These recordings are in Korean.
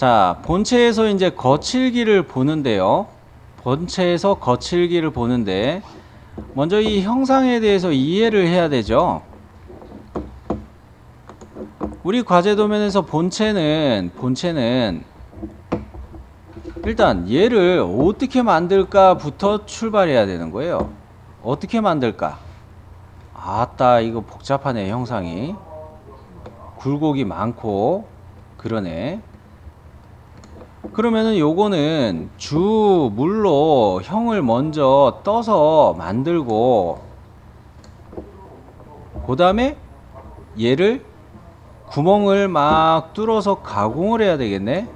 자, 본체에서 이제 거칠기를 보는데요. 본체에서 거칠기를 보는데 먼저 이 형상에 대해서 이해를 해야 되죠. 우리 과제 도면에서 본체는 일단 얘를 어떻게 만들까부터 출발해야 되는 거예요. 어떻게 만들까? 아따, 이거 복잡하네. 형상이 굴곡이 많고 그러네. 그러면은 요거는 주물로 형을 먼저 떠서 만들고 그 다음에 얘를 구멍을 막 뚫어서 가공을 해야 되겠네.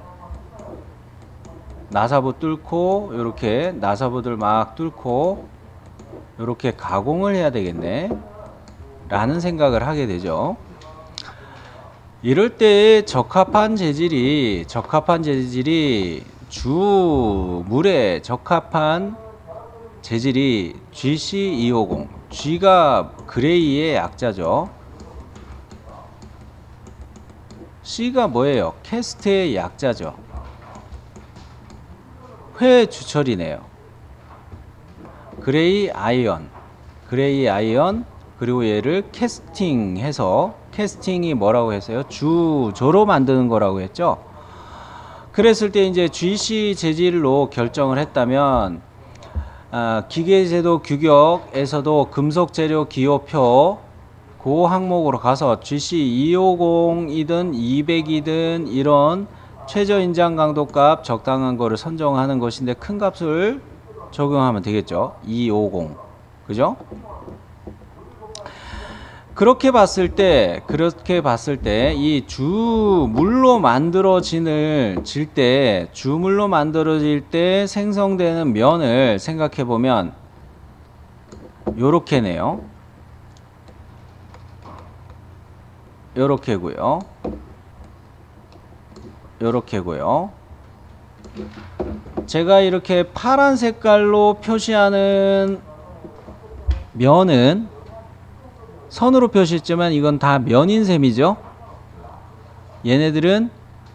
나사부 뚫고 요렇게 나사부들 막 뚫고 요렇게 가공을 해야 되겠네 라는 생각을 하게 되죠. 이럴 때 적합한 재질이 주물에 적합한 재질이 GC250. G가 그레이의 약자죠. C가 뭐예요? 캐스트의 약자죠. 회 주철이네요. 그레이 아이언, 그리고 얘를 캐스팅해서, 캐스팅이 뭐라고 했어요? 주조로 만드는 거라고 했죠. 그랬을 때 이제 GC 재질로 결정을 했다면 기계제도 규격에서도 금속 재료 기호표 그 항목으로 가서 GC250이든 200이든 이런 최저 인장 강도 값 적당한 거를 선정하는 것인데 큰 값을 적용하면 되겠죠. 250. 그죠? 그렇게 봤을 때 이 주물로 만들어질 때 생성되는 면을 생각해 보면 요렇게네요. 요렇게고요. 제가 이렇게 파란 색깔로 표시하는 면은 선으로 표시했지만 이건 다 면인 셈이죠. 얘네들은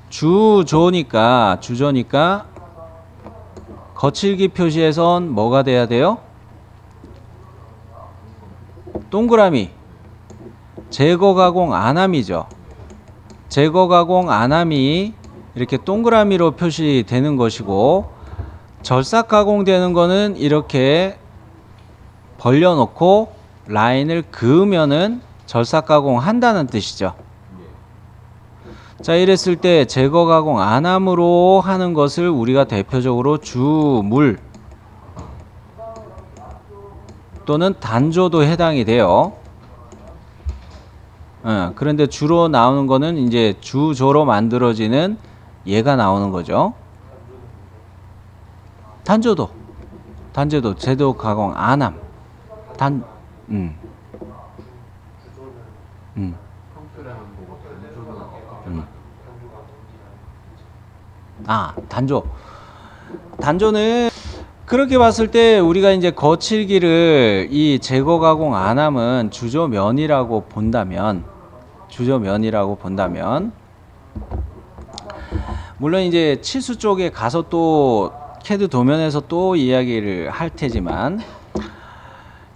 주조니까 거칠기 표시에선 뭐가 돼야 돼요? 동그라미. 제거 가공 안함이죠. 제거 가공 안함이 이렇게 동그라미로 표시되는 것이고, 절삭 가공되는 거는 이렇게 벌려놓고 라인을 그으면은 절삭 가공한다는 뜻이죠. 자, 이랬을 때 제거 가공 안함으로 하는 것을 우리가 대표적으로 주물 또는 단조도 해당이 돼요. 그런데 주로 나오는 거는 이제 주조로 만들어지는 얘가 나오는 거죠. 단조도 제도 가공 안함. 단조는 그렇게 봤을 때 우리가 이제 거칠기를 이 제거 가공 안함은 주조면이라고 본다면 물론 이제 치수 쪽에 가서 또 캐드 도면에서 또 이야기를 할 테지만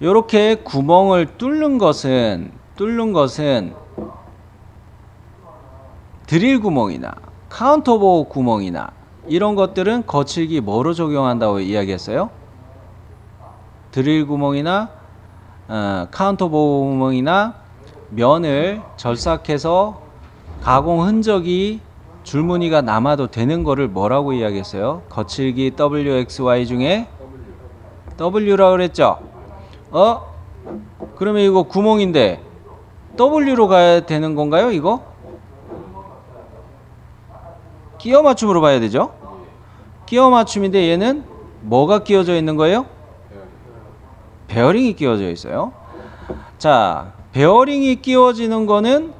요렇게 구멍을 뚫는 것은 드릴 구멍이나 카운터보 구멍이나 이런 것들은 거칠기 뭐로 적용한다고 이야기했어요? 드릴 구멍이나 카운터보 구멍이나 면을 절삭해서 가공 흔적이 줄무늬가 남아도 되는 거를 뭐라고 이야기했어요? 거칠기 WXY 중에 W라고 그랬죠? 그러면 이거 구멍인데 W로 가야 되는 건가요? 이거? 끼워 맞춤으로 봐야 되죠? 끼워 맞춤인데 얘는 뭐가 끼워져 있는 거예요? 베어링이 끼워져 있어요. 자, 베어링이 끼워지는 거는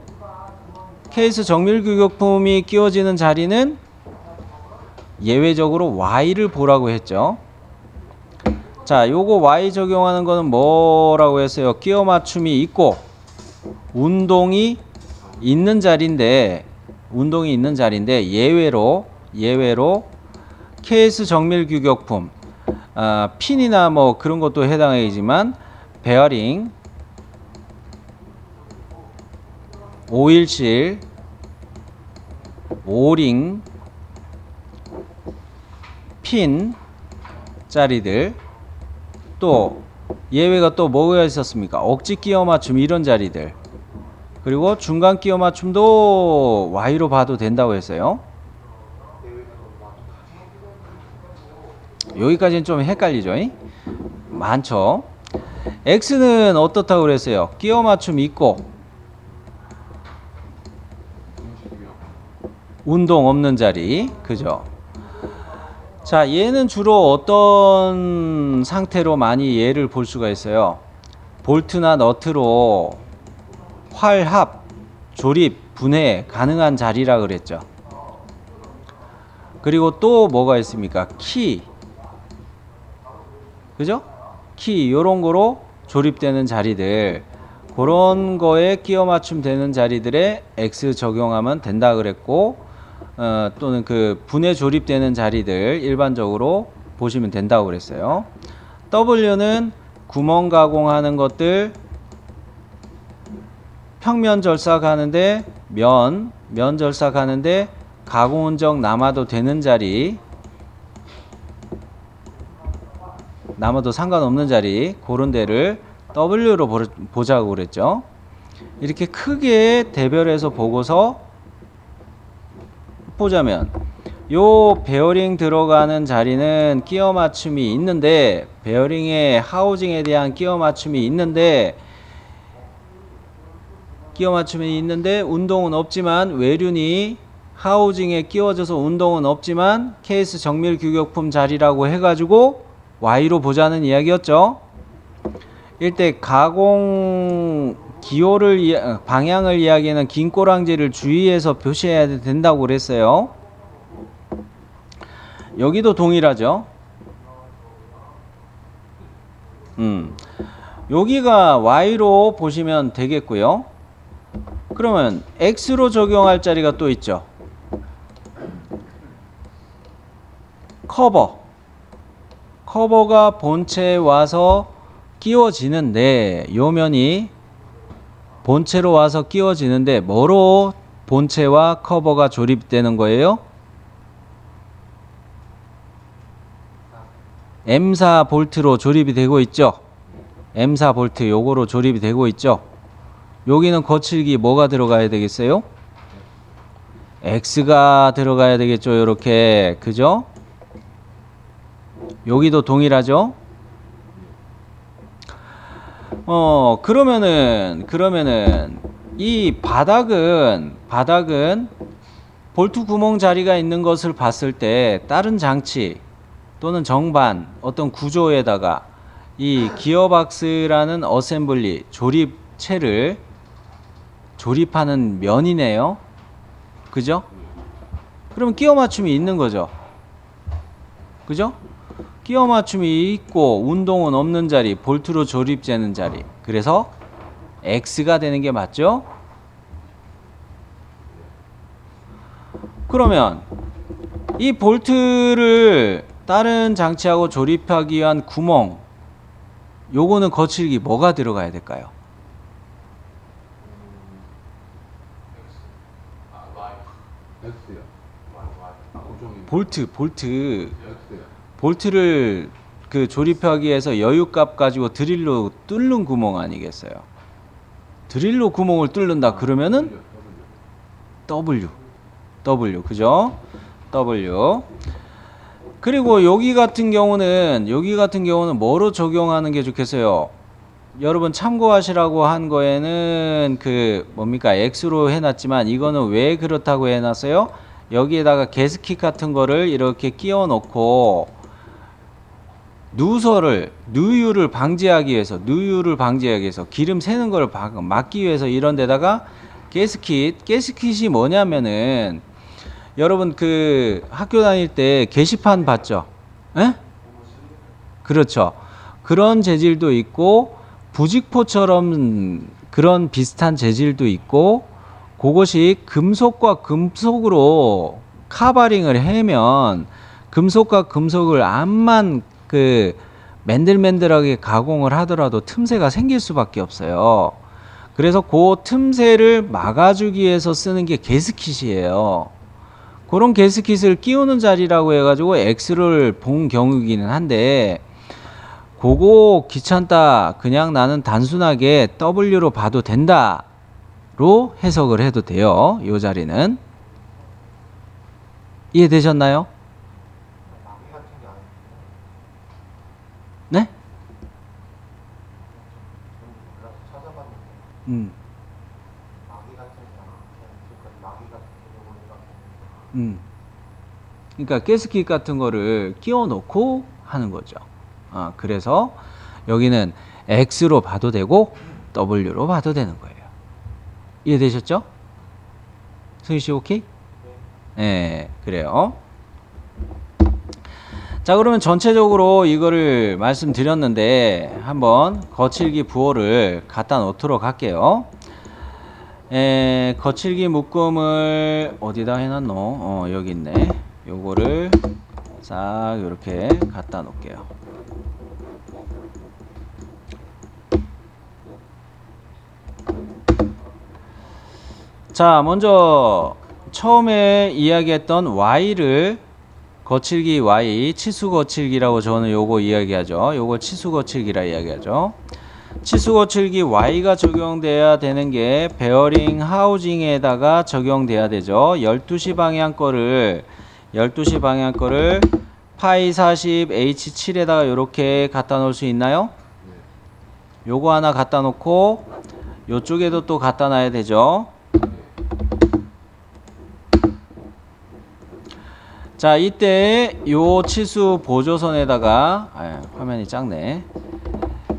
케이스 정밀 규격품이 끼워지는 자리는 예외적으로 Y를 보라고 했죠. 자, 요거 Y 적용하는 거는 뭐라고 했어요? 끼워 맞춤이 있고 운동이 있는 자리인데 예외로 예외로 KS 정밀 규격품, 핀이나 뭐 그런 것도 해당이지만 베어링, 오일실, 오링, 핀 자리들, 또 예외가 또 뭐가 있었습니까? 억지 끼워 맞춤 이런 자리들, 그리고 중간 끼워 맞춤도 Y로 봐도 된다고 했어요. 여기까지는 좀 헷갈리죠? 많죠? X는 어떻다고 그랬어요? 끼워 맞춤 있고 운동 없는 자리, 그죠? 자, 얘는 주로 어떤 상태로 많이 얘를 볼 수가 있어요? 볼트나 너트로 활합, 조립, 분해 가능한 자리라 그랬죠. 그리고 또 뭐가 있습니까? 키, 그죠? 키 요런 거로 조립되는 자리들, 그런 거에 끼워 맞춤 되는 자리들에 X 적용하면 된다 그랬고, 또는 그 분해 조립되는 자리들 일반적으로 보시면 된다고 그랬어요. W는 구멍 가공하는 것들, 평면 절삭하는데 면 절삭하는데 가공 흔적 남아도 되는 자리, 남아도 상관없는 자리, 그런 데를 W로 보자고 그랬죠. 이렇게 크게 대별해서 보고서 보자면 요 베어링 들어가는 자리는 끼워 맞춤이 있는데, 베어링의 하우징에 대한 끼워 맞춤이 있는데 운동은 없지만, 외륜이 하우징에 끼워져서 운동은 없지만 케이스 정밀 규격품 자리라고 해가지고 Y로 보자는 이야기였죠. 이때 가공 기호를 방향을 이야기하는 긴 꼬랑지를 주의해서 표시해야 된다고 그랬어요. 여기도 동일하죠. 여기가 Y로 보시면 되겠고요. 그러면 X로 적용할 자리가 또 있죠. 커버가 본체에 와서 끼워지는데, 요 면이 본체로 와서 끼워지는데 뭐로 본체와 커버가 조립되는 거예요? M4 볼트로 조립이 되고 있죠. M4 볼트 요거로 조립이 되고 있죠. 여기는 거칠기 뭐가 들어가야 되겠어요? X가 들어가야 되겠죠. 요렇게, 그죠? 여기도 동일하죠. 그러면은 이 바닥은 볼트 구멍 자리가 있는 것을 봤을 때 다른 장치 또는 정반 어떤 구조에다가 이 기어박스라는 어셈블리 조립체를 조립하는 면이네요. 그죠? 그러면 끼워 맞춤이 있는 거죠. 그죠? 끼워 맞춤이 있고 운동은 없는 자리, 볼트로 조립되는 자리. 그래서 X가 되는 게 맞죠? 그러면 이 볼트를 다른 장치하고 조립하기 위한 구멍, 요거는 거칠기 뭐가 들어가야 될까요? 볼트를 그 조립하기 위해서 여유값 가지고 드릴로 뚫는 구멍 아니겠어요? 드릴로 구멍을 뚫는다 그러면은 W, 그죠? W. 그리고 여기 같은 경우는 뭐로 적용하는 게 좋겠어요? 여러분 참고하시라고 한 거에는 그 뭡니까? X로 해놨지만 이거는 왜 그렇다고 해놨어요? 여기에다가 게스킷 같은 거를 이렇게 끼워 놓고 누유를 방지하기 위해서 기름 새는 걸 막기 위해서 이런 데다가 게스킷이 뭐냐면은, 여러분 그 학교 다닐 때 게시판 봤죠? 에? 그렇죠. 그런 재질도 있고 부직포처럼 그런 비슷한 재질도 있고, 그것이 금속과 금속으로 카바링을 해면 금속과 금속을 암만 그 맨들맨들하게 가공을 하더라도 틈새가 생길 수밖에 없어요. 그래서 그 틈새를 막아주기 위해서 쓰는 게 게스킷이에요. 그런 게스킷을 끼우는 자리라고 해가지고 X를 본 경우이기는 한데, 그거 귀찮다, 그냥 나는 단순하게 W로 봐도 된다 로 해석을 해도 돼요. 이 자리는 이해되셨나요? 네? 그러니까 가스킷 같은 거를 끼워 놓고 하는 거죠. 그래서 여기는 X로 봐도 되고 W로 봐도 되는 거예요. 이해되셨죠? 승희 씨 오케이? 네, 그래요. 자, 그러면 전체적으로 이거를 말씀드렸는데 한번 거칠기 부호를 갖다 놓도록 할게요. 거칠기 묶음을 어디다 해놨노? 여기 있네. 요거를 싹 이렇게 갖다 놓을게요. 자, 먼저 처음에 이야기했던 Y를 거칠기 Y, 치수 거칠기라고 저는 요거 이야기하죠. 요거 치수 거칠기라 이야기하죠. 치수 거칠기 Y가 적용돼야 되는 게 베어링 하우징에다가 적용돼야 되죠. 12시 방향 거를 파이 40 H7에다가 이렇게 갖다 놓을 수 있나요? 요거 하나 갖다 놓고 요쪽에도 또 갖다 놔야 되죠. 자, 이때 요 치수 보조선에다가 화면이 작네.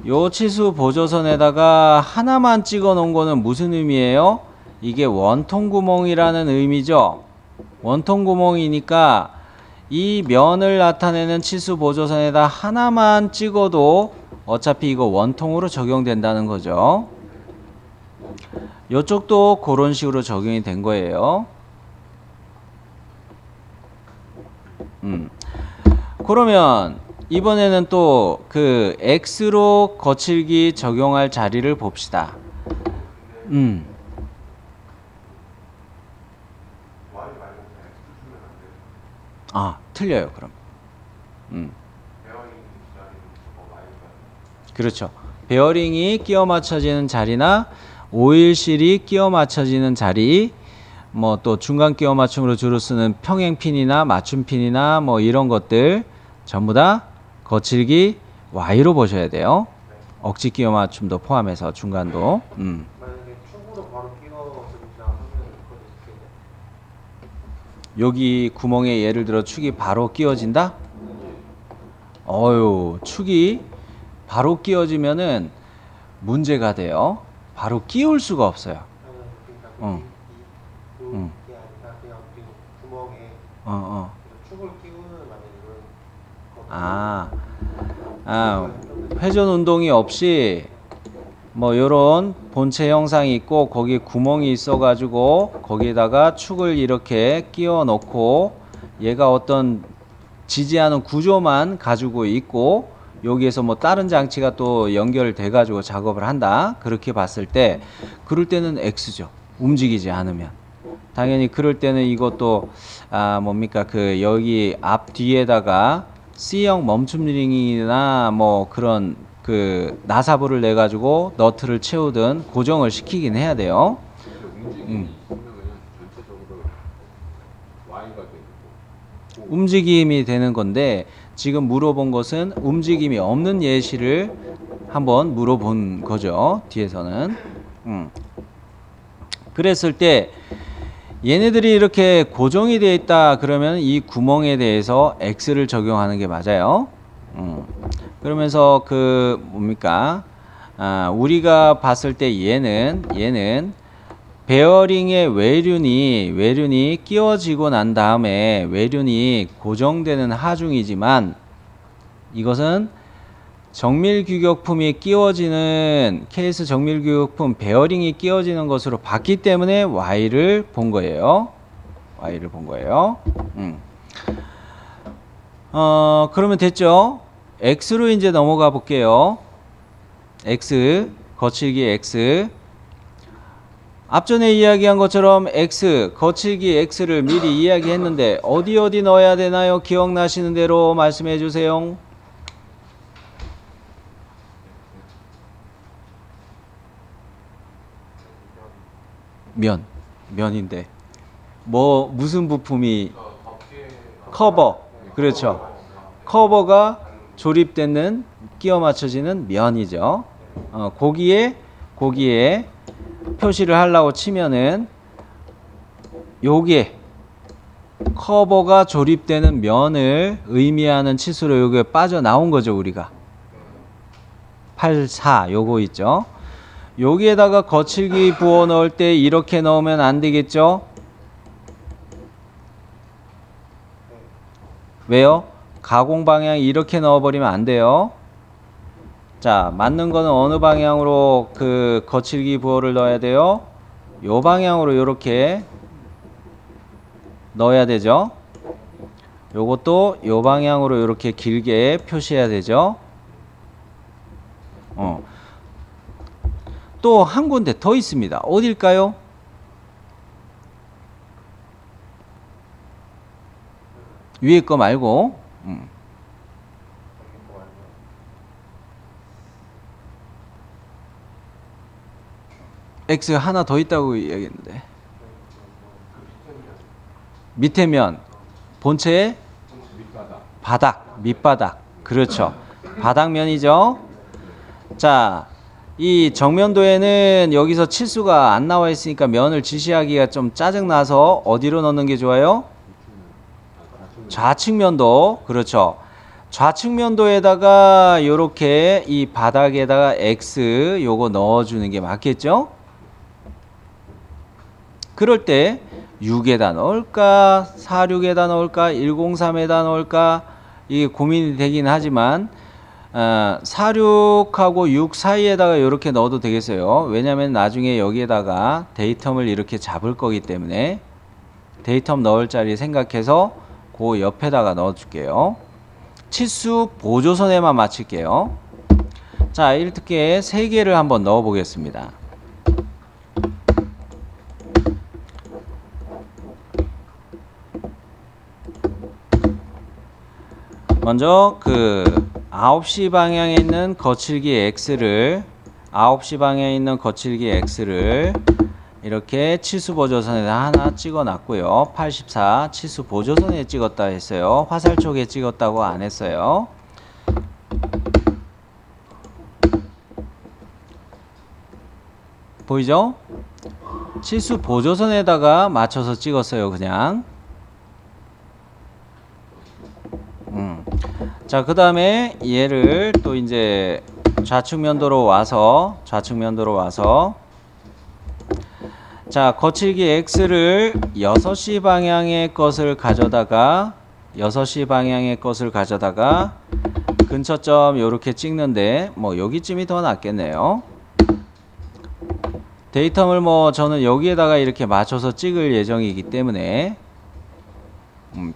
요 치수 보조선에다가 하나만 찍어 놓은 거는 무슨 의미예요? 이게 원통 구멍이라는 의미죠. 원통 구멍이니까 이 면을 나타내는 치수 보조선에다 하나만 찍어도 어차피 이거 원통으로 적용된다는 거죠. 요쪽도 그런 식으로 적용이 된 거예요. 그러면 이번에는 또 그 X로 거칠기 적용할 자리를 봅시다. 틀려요, 그럼. 그렇죠. 베어링이 끼워 맞춰지는 자리나 오일실이 끼워 맞춰지는 자리, 뭐 또 중간 끼워 맞춤으로 주로 쓰는 평행핀이나 맞춤핀이나 뭐 이런 것들 전부 다 거칠기 Y로 보셔야 돼요. 억지 끼워 맞춤도 포함해서 중간도. 만약에 축으로 바로 끼워서 하면 여기 구멍에 예를 들어 축이 바로 끼워진다? 축이 바로 끼워지면은 문제가 돼요. 바로 끼울 수가 없어요. 구멍에 축을 끼우는 회전 운동이 없이 뭐 요런 본체 형상이 있고 거기 구멍이 있어 가지고 거기에다가 축을 이렇게 끼워 놓고 얘가 어떤 지지하는 구조만 가지고 있고 여기에서 뭐 다른 장치가 또 연결돼 가지고 작업을 한다. 그렇게 봤을 때 그럴 때는 X죠. 움직이지 않으면. 당연히 그럴 때는 이것도 뭡니까 그 여기 앞 뒤에다가 C형 멈춤링이나 뭐 그런 그 나사부를 내 가지고 너트를 채우든 고정을 시키긴 해야 돼요. 움직임이 되는 건데 지금 물어본 것은 움직임이 없는 예시를 한번 물어본 거죠. 뒤에서는. 그랬을 때 얘네들이 이렇게 고정이 되어 있다 그러면 이 구멍에 대해서 X를 적용하는 게 맞아요. 그러면서 그 뭡니까 우리가 봤을 때 얘는 베어링의 외륜이 끼워지고 난 다음에 외륜이 고정되는 하중이지만 이것은 정밀규격품이 끼워지는 케이스 정밀규격품 베어링이 끼워지는 것으로 봤기 때문에 Y를 본 거예요. y를 본 거예요. 그러면 됐죠? x로 이제 넘어가 볼게요. x, 거칠기 x. 앞전에 이야기한 것처럼 x, 거칠기 x를 미리 이야기했는데 어디 넣어야 되나요? 기억나시는 대로 말씀해 주세요. 면인데 뭐 무슨 부품이 커버, 그렇죠. 커버가 조립되는 끼워 맞춰지는 면이죠. 거기에 표시를 하려고 치면은 요게 커버가 조립되는 면을 의미하는 치수로 요게 빠져나온 거죠. 우리가 84 요거 있죠. 여기에다가 거칠기 부어 넣을 때 이렇게 넣으면 안 되겠죠? 왜요? 가공 방향 이렇게 넣어버리면 안 돼요. 자, 맞는 거는 어느 방향으로 그 거칠기 부어를 넣어야 돼요? 요 방향으로 이렇게 넣어야 되죠. 요것도 요 방향으로 이렇게 길게 표시해야 되죠. 또 한 군데 더 있습니다. 어딜까요? 위에 거 말고. X 하나 더 있다고 얘기했는데. 밑에 면, 본체의 밑바닥. 그렇죠. 바닥면이죠. 자, 이 정면도에는 여기서 치수가 안 나와 있으니까 면을 지시하기가 좀 짜증나서 어디로 넣는 게 좋아요? 좌측면도. 그렇죠. 좌측면도에다가 요렇게 이 바닥에다가 X 요거 넣어주는 게 맞겠죠? 그럴 때 6에다 넣을까 46에다 넣을까 103에다 넣을까 이게 고민이 되긴 하지만 46하고 6 사이에다가 이렇게 넣어도 되겠어요. 왜냐면 나중에 여기에다가 데이텀을 이렇게 잡을 거기 때문에 데이텀 넣을 자리 생각해서 그 옆에다가 넣어 줄게요. 치수 보조선에만 맞출게요. 자, 이렇게 3개를 한번 넣어 보겠습니다. 먼저 그 9시 방향에 있는 거칠기 X를 9시 방향에 있는 거칠기 X를 이렇게 치수 보조선에 하나 찍어 놨고요. 84 치수 보조선에 찍었다 했어요. 화살촉에 찍었다고 안 했어요. 보이죠? 치수 보조선에다가 맞춰서 찍었어요. 그냥. 자, 그 다음에 얘를 또 이제 좌측면도로 와서 자, 거칠기 X를 6시 방향의 것을 가져다가 근처점 요렇게 찍는데 뭐 여기쯤이 더 낫겠네요. 데이텀을 뭐 저는 여기에다가 이렇게 맞춰서 찍을 예정이기 때문에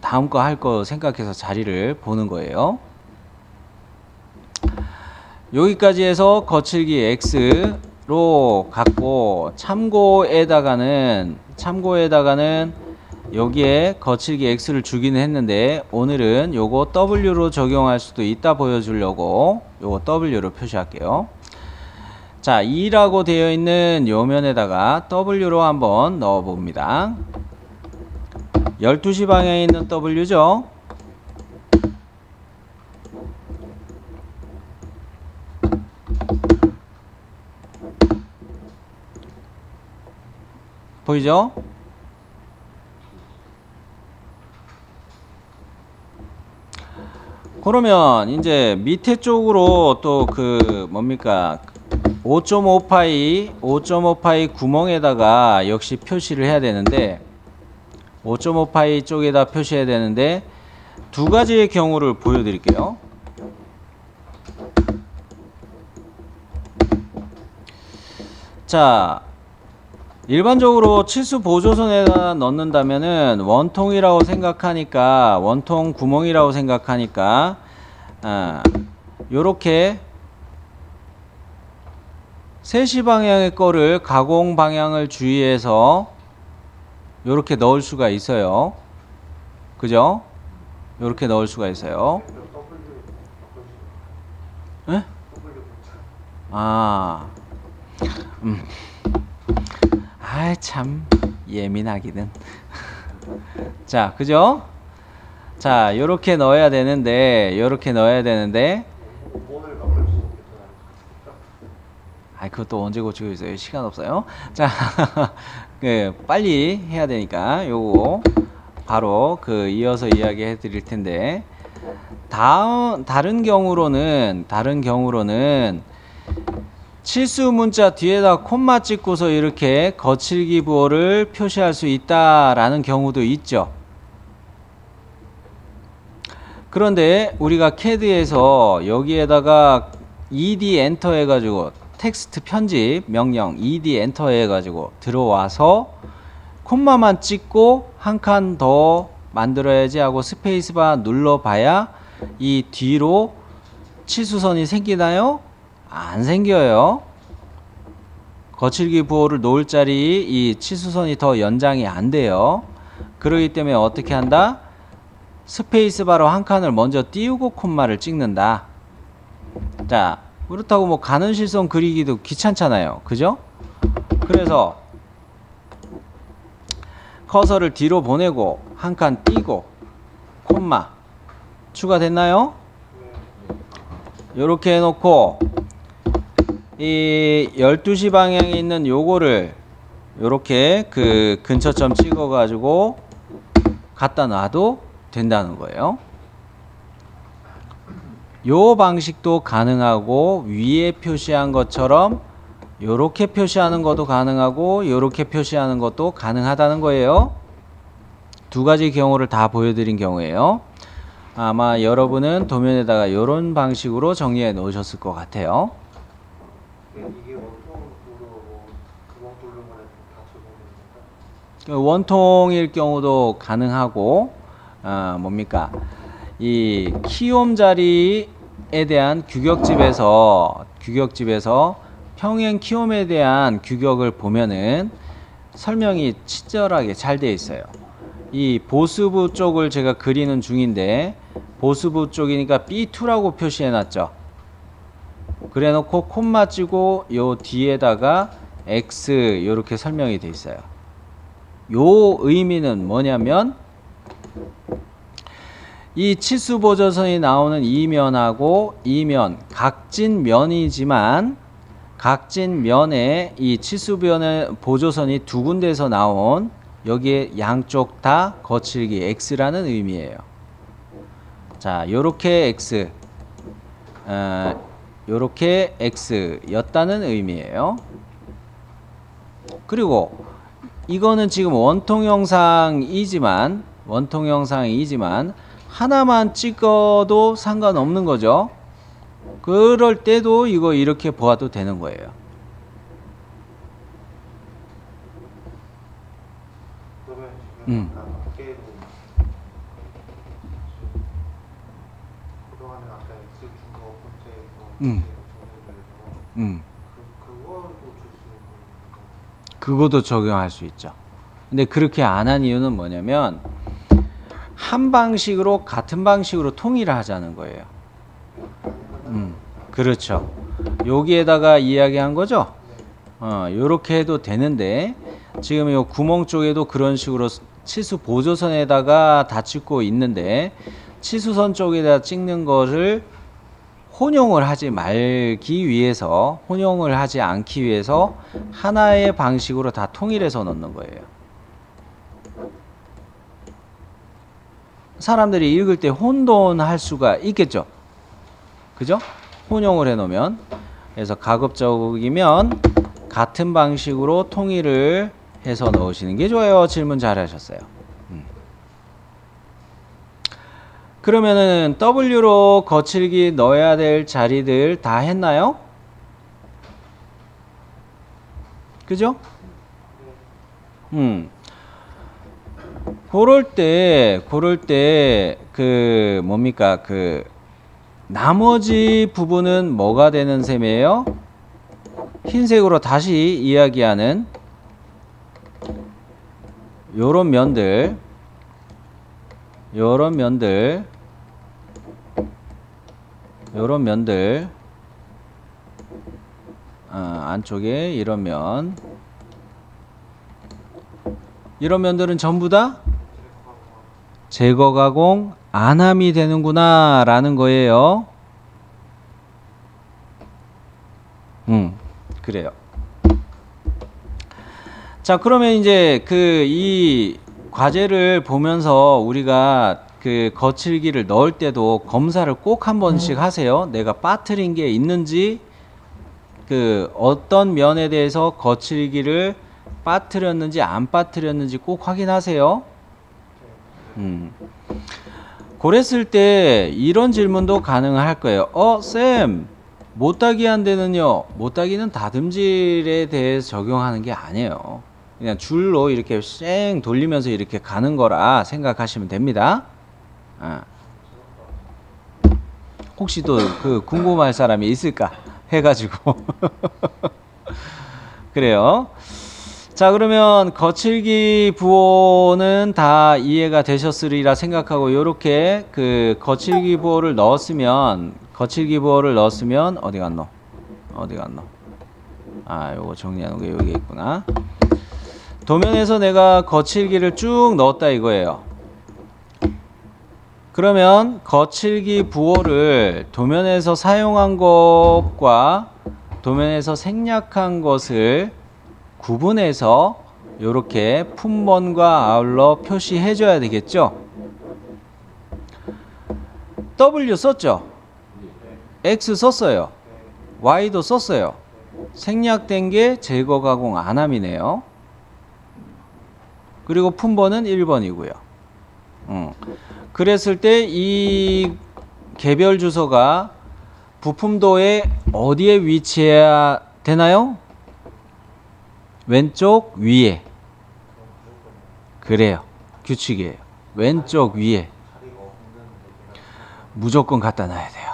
다음 거 할 거 생각해서 자리를 보는 거예요. 여기까지 해서 거칠기 X로 갖고 참고에다가는 여기에 거칠기 X를 주기는 했는데 오늘은 요거 W로 적용할 수도 있다 보여주려고 요거 W로 표시할게요. 자, 2라고 되어 있는 요 면에다가 W로 한번 넣어 봅니다. 12시 방향에 있는 W죠. 보이죠? 그러면 이제 밑에 쪽으로 또 그 뭡니까 5.5파이 구멍에다가 역시 표시를 해야 되는데 5.5파이 쪽에다 표시해야 되는데 두 가지의 경우를 보여드릴게요. 자, 일반적으로 치수 보조선에다 넣는다면은 원통이라고 생각하니까 원통 구멍이라고 생각하니까 요렇게 세시 방향의 거를 가공 방향을 주의해서 요렇게 넣을 수가 있어요. 그죠? 요렇게 넣을 수가 있어요. 에? 아, 아이 참 예민하기는. 자, 그죠? 자, 요렇게 넣어야 되는데, 요렇게 넣어야 되는데, 오늘 바꿀 수 있겠다. 아, 그것도 언제 고치고 있어요? 시간 없어요. 자, 그 빨리 해야 되니까 요거 바로 그 이어서 이야기해 드릴 텐데, 다른 경우로는 치수 문자 뒤에다 콤마 찍고서 이렇게 거칠기 부호를 표시할 수 있다라는 경우도 있죠. 그런데 우리가 CAD에서 여기에다가 ED 엔터 해가지고 텍스트 편집 명령 ED 엔터 해가지고 들어와서 콤마만 찍고 한 칸 더 만들어야지 하고 스페이스바 눌러봐야 이 뒤로 치수선이 생기나요? 안 생겨요. 거칠기 부호를 놓을 자리 이 치수선이 더 연장이 안 돼요. 그러기 때문에 어떻게 한다? 스페이스바로 한 칸을 먼저 띄우고 콤마를 찍는다. 자, 그렇다고 뭐 가는 실선 그리기도 귀찮잖아요. 그죠? 그래서 커서를 뒤로 보내고 한 칸 띄고 콤마 추가됐나요? 요렇게 해놓고 이 12시 방향에 있는 요거를 요렇게 그 근처점 찍어 가지고 갖다 놔도 된다는 거예요. 요 방식도 가능하고 위에 표시한 것처럼 요렇게 표시하는 것도 가능하고 요렇게 표시하는 것도 가능하다는 거예요. 두 가지 경우를 다 보여드린 경우에요. 아마 여러분은 도면에다가 요런 방식으로 정리해 놓으셨을 것 같아요. 이게 원통으로 뭐 구멍 뚫는 거에 다 적용됩니까? 원통일 경우도 가능하고 뭡니까 이 키움 자리에 대한 규격집에서 평행 키움에 대한 규격을 보면은 설명이 친절하게 잘 되어 있어요. 이 보스부 쪽을 제가 그리는 중인데 보스부 쪽이니까 B2라고 표시해 놨죠. 그래 놓고 콤마 찍고 요 뒤에다가 X 요렇게 설명이 되어 있어요. 요 의미는 뭐냐면 이 치수 보조선이 나오는 이면하고 이면 각진 면이지만 각진 면에 이 치수 보조선이 두 군데서 나온 여기에 양쪽 다 거칠기 X라는 의미예요. 자, 요렇게 X 요렇게 X였다는 의미예요. 그리고 이거는 지금 원통 영상이지만 하나만 찍어도 상관없는 거죠. 그럴 때도 이거 이렇게 보아도 되는 거예요. 그러면 지금 밖에도 그동안에 아까 X 준거 번째에서 그거도 줄 수 있는 거니까. 그것도 적용할 수 있죠. 근데 그렇게 안 한 이유는 뭐냐면 한 방식으로 같은 방식으로 통일을 하자는 거예요. 그렇죠. 여기에다가 이야기한 거죠. 요렇게 해도 되는데 지금 요 구멍 쪽에도 그런 식으로 치수 보조선에다가 다 찍고 있는데 치수선 쪽에다 찍는 것을 혼용을 하지 않기 위해서 하나의 방식으로 다 통일해서 넣는 거예요. 사람들이 읽을 때 혼돈할 수가 있겠죠. 그죠? 혼용을 해 놓으면. 그래서 가급적이면 같은 방식으로 통일을 해서 넣으시는 게 좋아요. 질문 잘 하셨어요. 그러면은 W로 거칠기 넣어야 될 자리들 다 했나요? 그죠? 그럴 때 그 뭡니까 그 나머지 부분은 뭐가 되는 셈이에요? 흰색으로 다시 이야기하는 요런 면들 안쪽에 이런 면들은 전부 다 제거 가공 안함이 되는구나 라는 거예요. 그래요. 자, 그러면 이제 이 과제를 보면서 우리가 그 거칠기를 넣을 때도 검사를 꼭 한 번씩 하세요. 내가 빠뜨린 게 있는지, 그 어떤 면에 대해서 거칠기를 빠뜨렸는지 안 빠뜨렸는지 꼭 확인하세요. 그랬을 때 이런 질문도 가능할 거예요. 쌤, 못따기 한 데는요, 못따기는 다듬질에 대해서 적용하는 게 아니에요. 그냥 줄로 이렇게 쌩 돌리면서 이렇게 가는 거라 생각하시면 됩니다. 혹시 또 그 궁금할 사람이 있을까 해가지고 그래요. 자, 그러면 거칠기 부호는 다 이해가 되셨으리라 생각하고, 요렇게 그 거칠기 부호를 넣었으면 어디 갔노? 요거 정리하는 게 여기 있구나. 도면에서 내가 거칠기를 쭉 넣었다 이거예요. 그러면 거칠기 부호를 도면에서 사용한 것과 도면에서 생략한 것을 구분해서 이렇게 품번과 아울러 표시해 줘야 되겠죠. W 썼죠. X 썼어요. Y도 썼어요. 생략된 게 제거 가공 안함이네요. 그리고 품번은 1번이고요. 그랬을 때 이 개별 주소가 부품도에 어디에 위치해야 되나요? 왼쪽 위에. 그래요. 규칙이에요. 왼쪽 위에 무조건 갖다 놔야 돼요.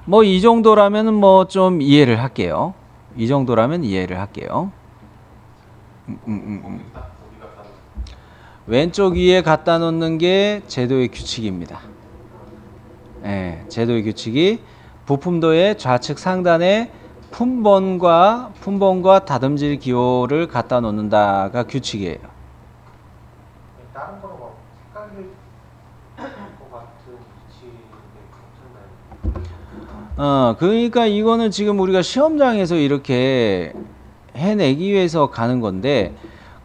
뭐 이 정도라면 뭐 좀 이해를 할게요. 왼쪽 위에 갖다 놓는 게 제도의 규칙입니다. 제도의 규칙이 부품도의 좌측 상단에 품번과 다듬질 기호를 갖다 놓는다가 규칙이에요. 다른 거랑 막 색깔이 것 같은 위치인데 괜찮나요? 그러니까 이거는 지금 우리가 시험장에서 이렇게 해내기 위해서 가는 건데,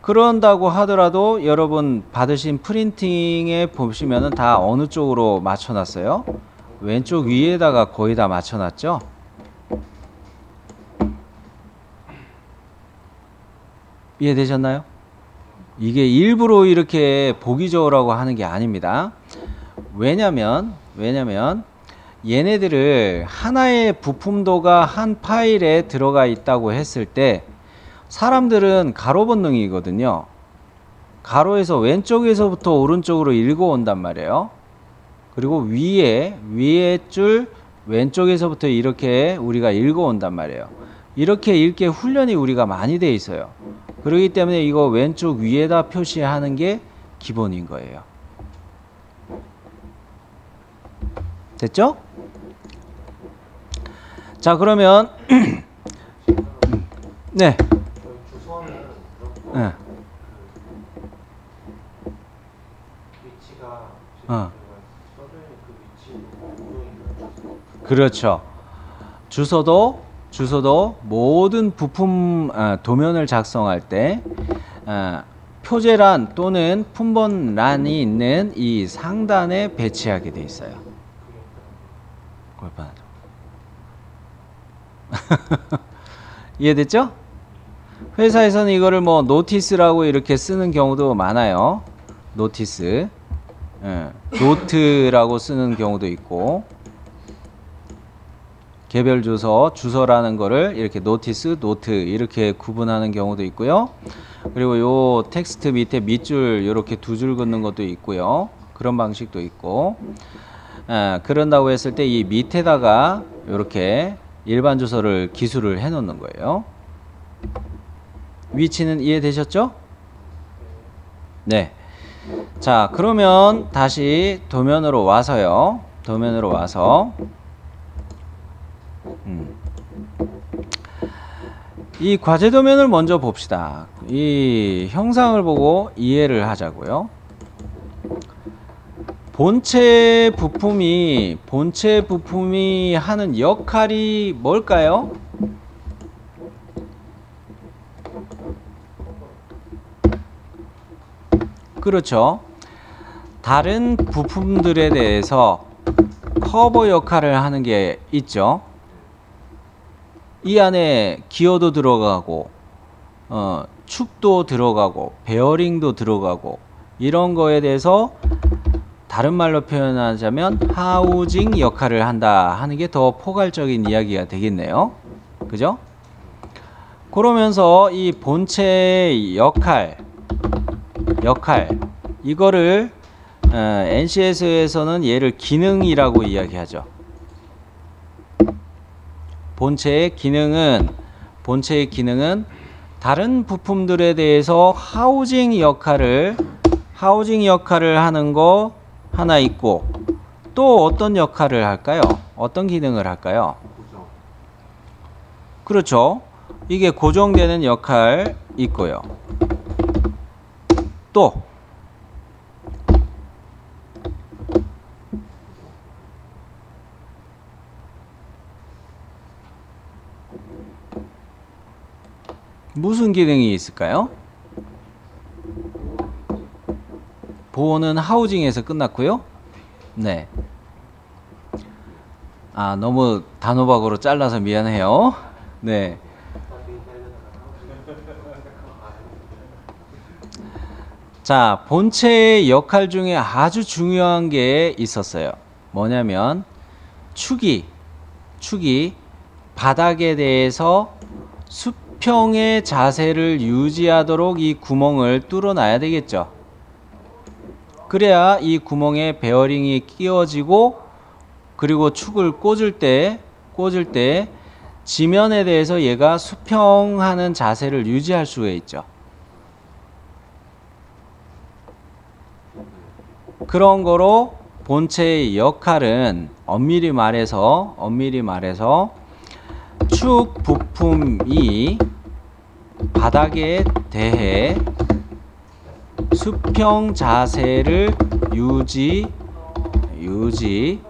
그런다고 하더라도 여러분 받으신 프린팅에 보시면은 다 어느 쪽으로 맞춰놨어요? 왼쪽 위에다가 거의 다 맞춰놨죠? 이해되셨나요? 이게 일부러 이렇게 보기 좋으라고 하는 게 아닙니다. 왜냐면 얘네들을 하나의 부품도가 한 파일에 들어가 있다고 했을 때 사람들은 가로 본능이거든요. 가로에서 왼쪽에서부터 오른쪽으로 읽어온단 말이에요. 그리고 위에 줄 왼쪽에서부터 이렇게 우리가 읽어온단 말이에요. 이렇게 읽게 훈련이 우리가 많이 돼 있어요. 그렇기 때문에 이거 왼쪽 위에다 표시하는 게 기본인 거예요. 됐죠? 자, 그러면 네. 저희 주소는 그렇고 네. 위치가 지금 써져 있는 그 위치로 모여 있는 주소. 그렇죠. 주소도 모든 부품 도면을 작성할 때 표제란 또는 품번란이 있는 이 상단에 배치하게 돼 있어요. 골반하죠. 이해됐죠? 회사에서는 이거를 뭐 노티스라고 이렇게 쓰는 경우도 많아요. 노티스, 노트라고 쓰는 경우도 있고. 개별 주소, 주소라는 거를 이렇게 노티스, 노트 이렇게 구분하는 경우도 있고요. 그리고 요 텍스트 밑에 밑줄 이렇게 두 줄 긋는 것도 있고요. 그런 방식도 있고. 그런다고 했을 때 이 밑에다가 이렇게 일반 주소를 기술을 해 놓는 거예요. 위치는 이해되셨죠? 네. 자, 그러면 다시 도면으로 와서요. 도면으로 와서 이 과제 도면을 먼저 봅시다. 이 형상을 보고 이해를 하자고요. 본체 부품이 하는 역할이 뭘까요? 그렇죠. 다른 부품들에 대해서 커버 역할을 하는 게 있죠. 이 안에 기어도 들어가고 축도 들어가고 베어링도 들어가고 이런 거에 대해서 다른 말로 표현하자면 하우징 역할을 한다 하는 게 더 포괄적인 이야기가 되겠네요. 그죠? 그러면서 이 본체의 역할 이거를 NCS에서는 얘를 기능이라고 이야기하죠. 본체의 기능은 다른 부품들에 대해서 하우징 역할을 하는 거 하나 있고, 또 어떤 역할을 할까요? 어떤 기능을 할까요? 그렇죠. 이게 고정되는 역할 있고요. 또 무슨 기능이 있을까요? 보호는 하우징에서 끝났고요. 네. 너무 단호박으로 잘라서 미안해요. 네. 자, 본체의 역할 중에 아주 중요한 게 있었어요. 뭐냐면 축이 바닥에 대해서 수평의 자세를 유지하도록 이 구멍을 뚫어놔야 되겠죠. 그래야 이 구멍에 베어링이 끼워지고, 그리고 축을 꽂을 때 지면에 대해서 얘가 수평하는 자세를 유지할 수가 있죠. 그런 거로 본체의 역할은 엄밀히 말해서 축 부품이 바닥에 대해 수평 자세를 유지하도록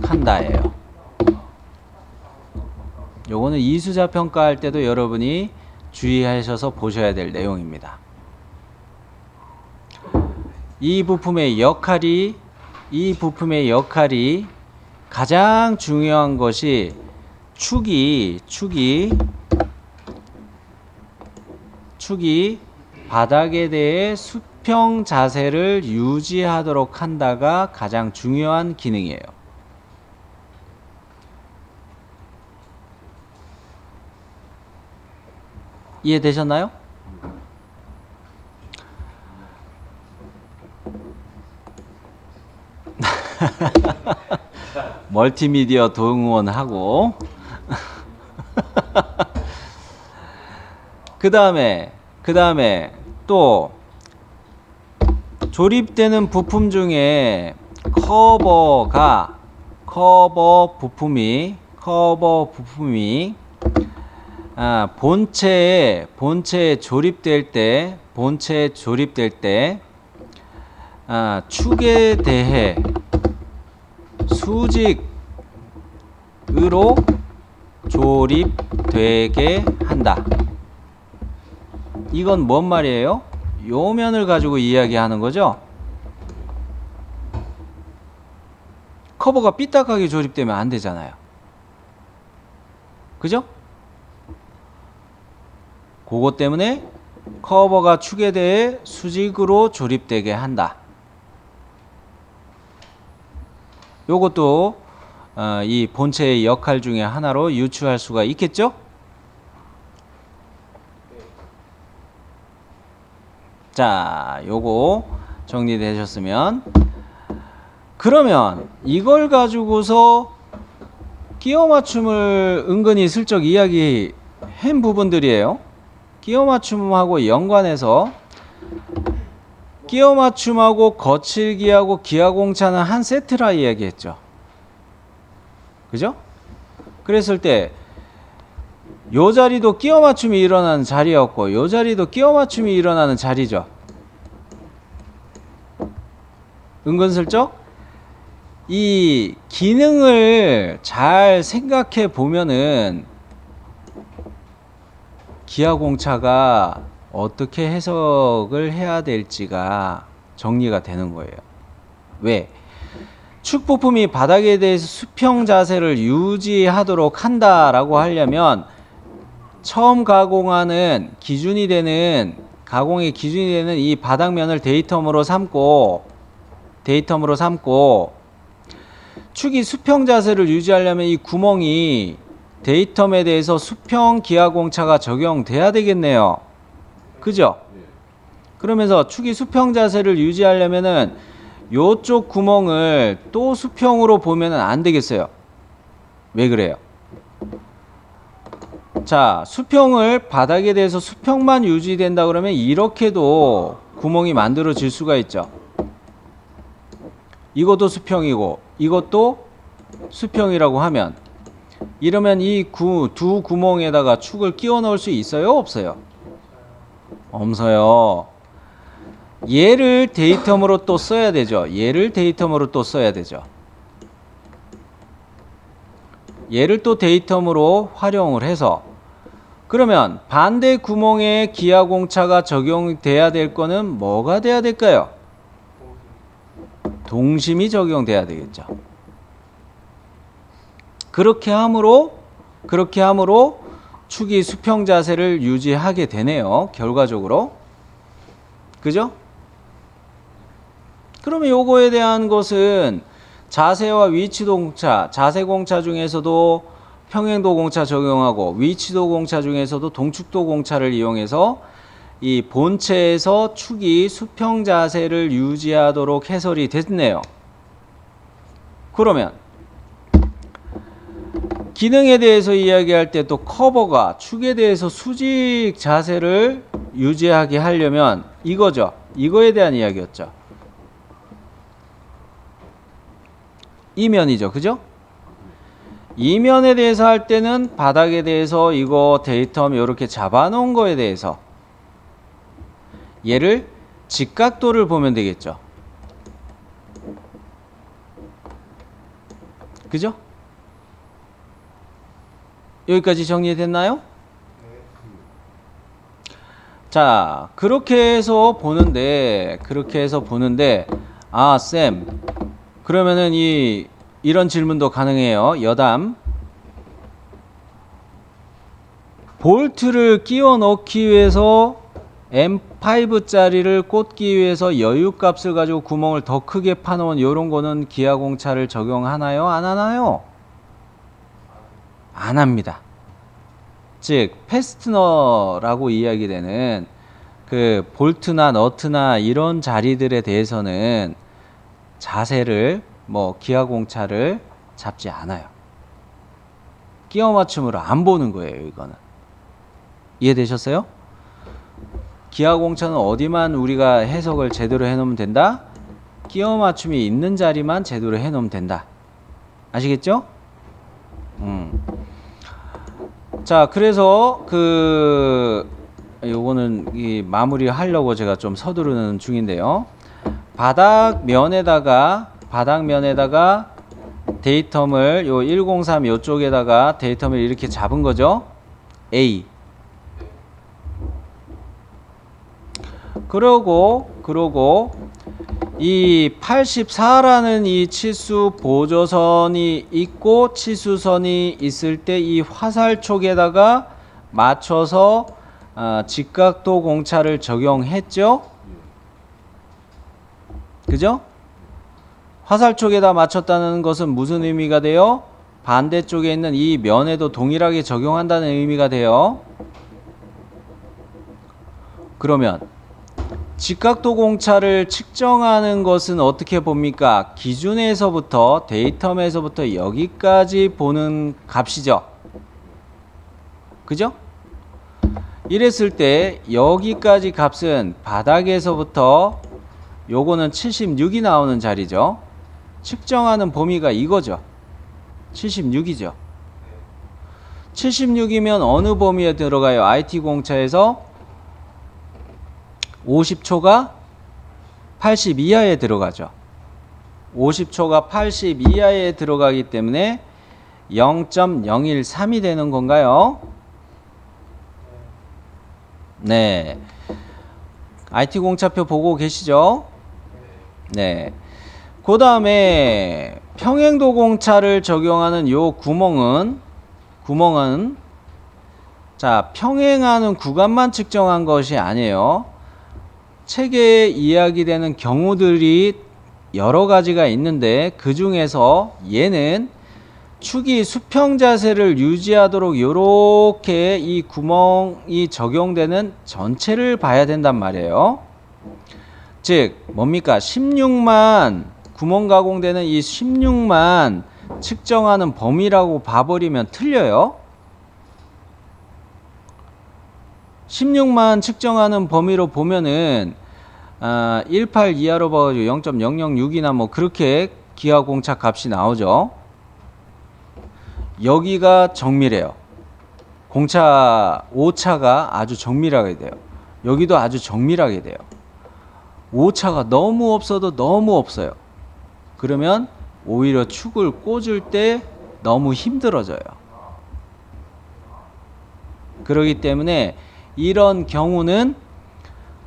한다예요. 요거는 이수자 평가할 때도 여러분이 주의하셔서 보셔야 될 내용입니다. 이 부품의 역할이 가장 중요한 것이 축이 바닥에 대해 수평 자세를 유지하도록 한다가 가장 중요한 기능이에요. 이해되셨나요? 멀티미디어 동원하고 그 다음에 또 조립되는 부품 중에 커버 부품이 본체에 조립될 때 축에 대해 수직으로 조립되게 한다. 이건 뭔 말이에요? 요 면을 가지고 이야기하는 거죠. 커버가 삐딱하게 조립되면 안 되잖아요. 그죠? 그것 때문에 커버가 축에 대해 수직으로 조립되게 한다. 요것도 이 본체의 역할 중에 하나로 유추할 수가 있겠죠? 자, 요거 정리되셨으면, 그러면 이걸 가지고서 끼워 맞춤을 은근히 슬쩍 이야기한 부분들이에요. 끼워 맞춤하고 연관해서 끼워 맞춤하고 거칠기하고 기하공차는 한 세트라 이야기했죠. 그죠? 그랬을 때 요 자리도 끼워 맞춤이 일어나는 자리였고 요 자리도 끼워 맞춤이 일어나는 자리죠. 은근슬쩍 이 기능을 잘 생각해 보면은 기하공차가 어떻게 해석을 해야 될지가 정리가 되는 거예요. 왜? 축부품이 바닥에 대해서 수평 자세를 유지하도록 한다라고 하려면 처음 가공하는 기준이 되는 가공의 기준이 되는 이 바닥면을 데이텀으로 삼고 축이 수평 자세를 유지하려면 이 구멍이 데이텀에 대해서 수평 기하공차가 적용돼야 되겠네요. 그죠? 그러면서 축이 수평 자세를 유지하려면은 요쪽 구멍을 또 수평으로 보면은 안 되겠어요. 왜 그래요? 자, 수평을 바닥에 대해서 수평만 유지된다 그러면 이렇게도 구멍이 만들어질 수가 있죠. 이것도 수평이고 이것도 수평이라고 하면 이러면 이 두 구멍에다가 축을 끼워 넣을 수 있어요? 없어요? 없어요. 얘를 데이텀으로 또 써야 되죠. 얘를 데이텀으로 또 써야 되죠. 얘를 또 데이텀으로 활용을 해서 그러면 반대 구멍에 기하공차가 적용돼야 될 거는 뭐가 돼야 될까요? 동심이 적용돼야 되겠죠. 그렇게 함으로 축이 수평 자세를 유지하게 되네요. 결과적으로. 그죠? 그러면 요거에 대한 것은 자세와 위치도 공차, 자세 공차 중에서도 평행도 공차 적용하고 위치도 공차 중에서도 동축도 공차를 이용해서 이 본체에서 축이 수평 자세를 유지하도록 해설이 됐네요. 그러면 기능에 대해서 이야기할 때 또 커버가 축에 대해서 수직 자세를 유지하게 하려면 이거죠. 이거에 대한 이야기였죠. 이면이죠. 그죠? 이면에 대해서 할 때는 바닥에 대해서 이거 데이텀 이렇게 잡아놓은 거에 대해서 얘를 직각도를 보면 되겠죠. 그죠? 여기까지 정리됐나요? 자, 그렇게 해서 보는데 아, 쌤, 그러면은 이런 질문도 가능해요. 여담. 볼트를 끼워 넣기 위해서 M5짜리를 꽂기 위해서 여유값을 가지고 구멍을 더 크게 파놓은 요런 거는 기하공차를 적용하나요? 안 하나요? 안 합니다. 즉 패스트너라고 이야기되는 그 볼트나 너트나 이런 자리들에 대해서는 자세를 기하공차를 잡지 않아요. 끼워 맞춤으로 안 보는 거예요. 이거는 이해되셨어요? 기하공차는 어디만 우리가 해석을 제대로 해놓으면 된다? 끼워 맞춤이 있는 자리만 제대로 해놓으면 된다. 아시겠죠? 자, 그래서 요거는 마무리 하려고 제가 좀 서두르는 중인데요. 바닥면에다가 데이텀을 요 103 요쪽에다가 데이텀을 이렇게 잡은 거죠. A. 그러고 이 84라는 이 치수 보조선이 있고 치수선이 있을 때 이 화살촉에다가 맞춰서 직각도 공차를 적용했죠. 그죠? 화살 쪽에다 맞췄다는 것은 무슨 의미가 돼요? 반대쪽에 있는 이 면에도 동일하게 적용한다는 의미가 돼요. 그러면 직각도 공차를 측정하는 것은 어떻게 봅니까? 기준에서부터 데이텀에서부터 여기까지 보는 값이죠. 그죠? 이랬을 때 여기까지 값은 바닥에서부터 요거는 76이 나오는 자리죠. 측정하는 범위가 이거죠. 76이죠. 76이면 어느 범위에 들어가요? IT 공차에서 50초가 80 이하에 들어가죠. 50초가 80 이하에 들어가기 때문에 0.013이 되는 건가요? 네. IT 공차표 보고 계시죠? 네. 그 다음에 평행도 공차를 적용하는 요 구멍은 자, 평행하는 구간만 측정한 것이 아니에요. 책에 이야기되는 경우들이 여러 가지가 있는데 그 중에서 얘는 축이 수평 자세를 유지하도록 요렇게 이 구멍이 적용되는 전체를 봐야 된단 말이에요. 즉 뭡니까? 16만 구멍 가공되는 이 16만 측정하는 범위라고 봐버리면 틀려요. 16만 측정하는 범위로 보면은 18 이하로 봐가지고 0.006이나 뭐 그렇게 기하 공차 값이 나오죠. 여기가 정밀해요. 공차 오차가 아주 정밀하게 돼요. 여기도 아주 정밀하게 돼요. 오차가 너무 없어도 너무 없어요. 그러면 오히려 축을 꽂을 때 너무 힘들어져요. 그렇기 때문에 이런 경우는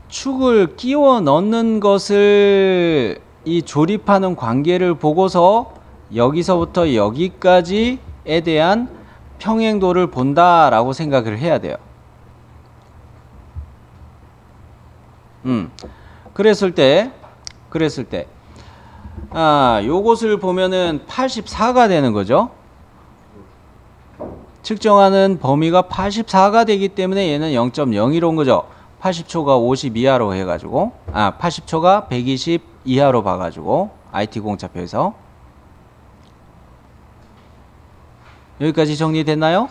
축을 끼워 넣는 것을 이 조립하는 관계를 보고서 여기서부터 여기까지에 대한 평행도를 본다라고 생각을 해야 돼요. 그랬을 때 요것을 보면은 84가 되는 거죠. 측정하는 범위가 84가 되기 때문에 얘는 0.01온 거죠. 80초가 50 이하로 해가지고 80초가 120 이하로 봐가지고 IT 공차표에서 여기까지 정리됐나요?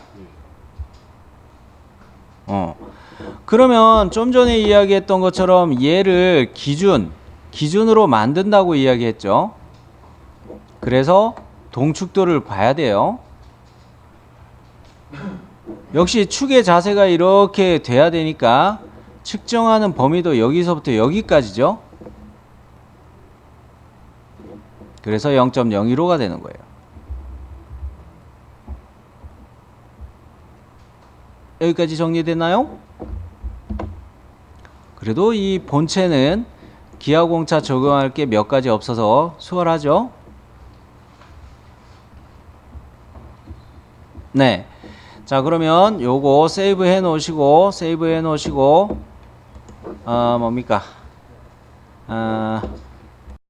그러면 좀 전에 이야기했던 것처럼 얘를 기준으로 만든다고 이야기했죠. 그래서 동축도를 봐야 돼요. 역시 축의 자세가 이렇게 돼야 되니까 측정하는 범위도 여기서부터 여기까지죠. 그래서 0.015가 되는 거예요. 여기까지 정리됐나요? 그래도 이 본체는 기하공차 적용할 게 몇 가지 없어서 수월하죠. 네. 자, 그러면 요거 세이브 해 놓으시고 뭡니까?